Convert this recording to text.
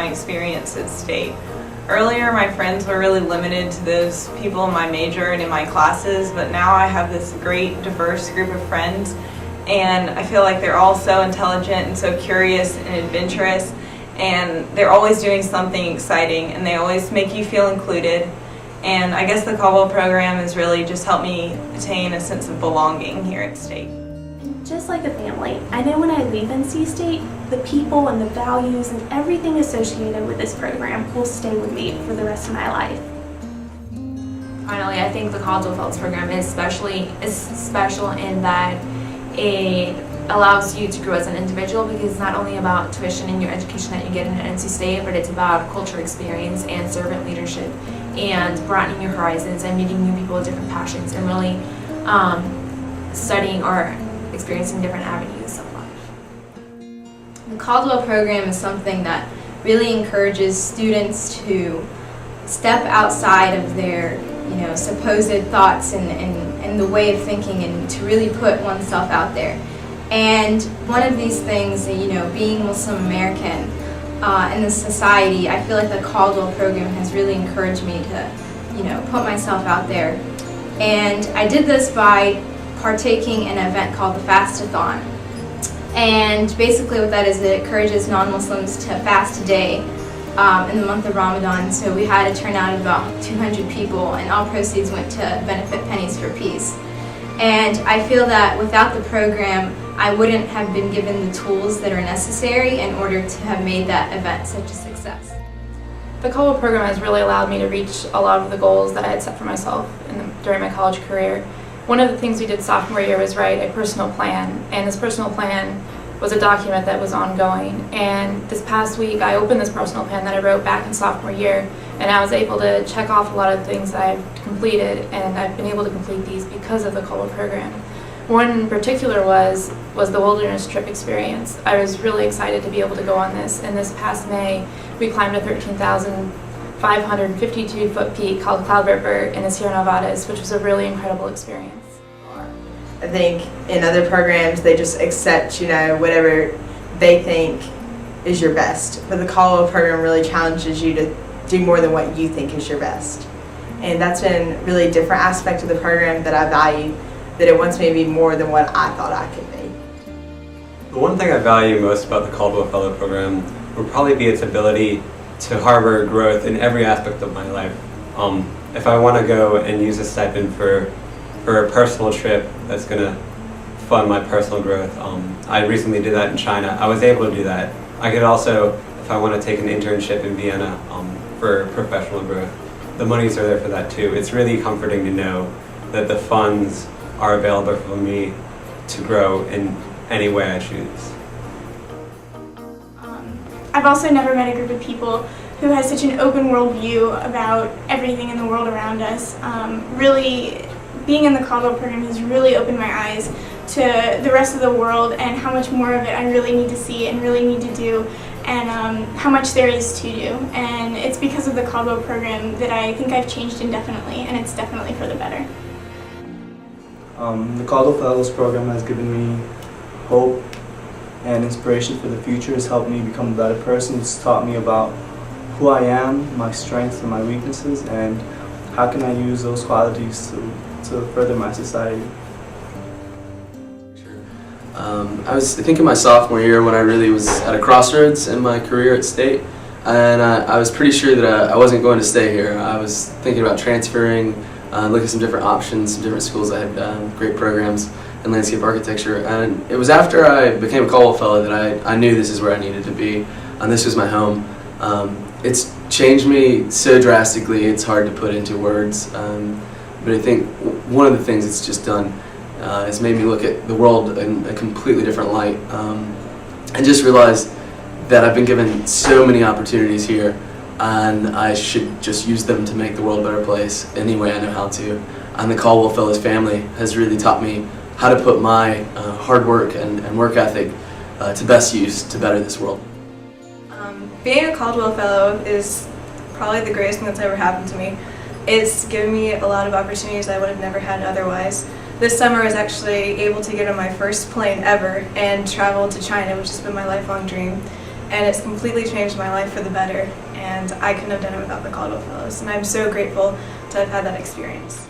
my experience at State. Earlier, my friends were really limited to those people in my major and in my classes, but now I have this great, diverse group of friends, and I feel like they're all so intelligent and so curious and adventurous, and they're always doing something exciting, and they always make you feel included. And I guess the Caldwell program has really just helped me attain a sense of belonging here at State. Just like a family, I know when I leave NC State, the people and the values and everything associated with this program will stay with me for the rest of my life. Finally, I think the Caldwell Fellows program is special in that it allows you to grow as an individual, because it's not only about tuition and your education that you get in NC State, but it's about culture experience and servant leadership and broadening your horizons and meeting new people with different passions and really studying or experiencing different avenues of life. The Caldwell program is something that really encourages students to step outside of their supposed thoughts and the way of thinking, and to really put oneself out there. And one of these things, being Muslim American in this society, I feel like the Caldwell program has really encouraged me to, put myself out there. And I did this by partaking in an event called the Fastathon. And basically what that is, it encourages non-Muslims to fast a day in the month of Ramadan. So we had a turnout of about 200 people, and all proceeds went to benefit Pennies for Peace. And I feel that without the program, I wouldn't have been given the tools that are necessary in order to have made that event such a success. The Caldwell program has really allowed me to reach a lot of the goals that I had set for myself during my college career. One of the things we did sophomore year was write a personal plan, and this personal plan was a document that was ongoing. And this past week I opened this personal plan that I wrote back in sophomore year, and I was able to check off a lot of things that I've completed, and I've been able to complete these because of the Caldwell program. One in particular was the wilderness trip experience. I was really excited to be able to go on this, and this past May we climbed a 13,552-foot peak called Cloud River in the Sierra Nevadas, which was a really incredible experience. I think in other programs they just accept, whatever they think is your best. But the Caldwell program really challenges you to do more than what you think is your best. And that's been really a different aspect of the program that I value, that it wants me to be more than what I thought I could be. The one thing I value most about the Caldwell Fellow program would probably be its ability to harbor growth in every aspect of my life. If I want to go and use a stipend for a personal trip that's going to fund my personal growth, I recently did that in China. I was able to do that. I could also, if I want to take an internship in Vienna for professional growth, the monies are there for that too. It's really comforting to know that the funds are available for me to grow in any way I choose. I've also never met a group of people who has such an open world view about everything in the world around us. Really, being in the Caldwell program has really opened my eyes to the rest of the world and how much more of it I really need to see and really need to do, and how much there is to do. And it's because of the Caldwell program that I think I've changed indefinitely, and it's definitely for the better. The Caldwell Fellows program has given me hope and inspiration for the future. It's helped me become a better person. It's taught me about who I am, my strengths and my weaknesses, and how can I use those qualities to further my society. I was thinking my sophomore year when I really was at a crossroads in my career at State, and I was pretty sure that I wasn't going to stay here. I was thinking about transferring, looking at some different options, some different schools that had great programs in landscape architecture, and it was after I became a Caldwell Fellow that I knew this is where I needed to be, and this was my home. It's changed me so drastically, it's hard to put into words, but I think one of the things it's just done has made me look at the world in a completely different light, and just realize that I've been given so many opportunities here, and I should just use them to make the world a better place any way I know how to. And the Caldwell Fellows family has really taught me how to put my hard work and work ethic to best use to better this world. Being a Caldwell Fellow is probably the greatest thing that's ever happened to me. It's given me a lot of opportunities I would have never had otherwise. This summer I was actually able to get on my first plane ever and travel to China, which has been my lifelong dream. and it's completely changed my life for the better, and I couldn't have done it without the Caldwell Fellows, and I'm so grateful to have had that experience.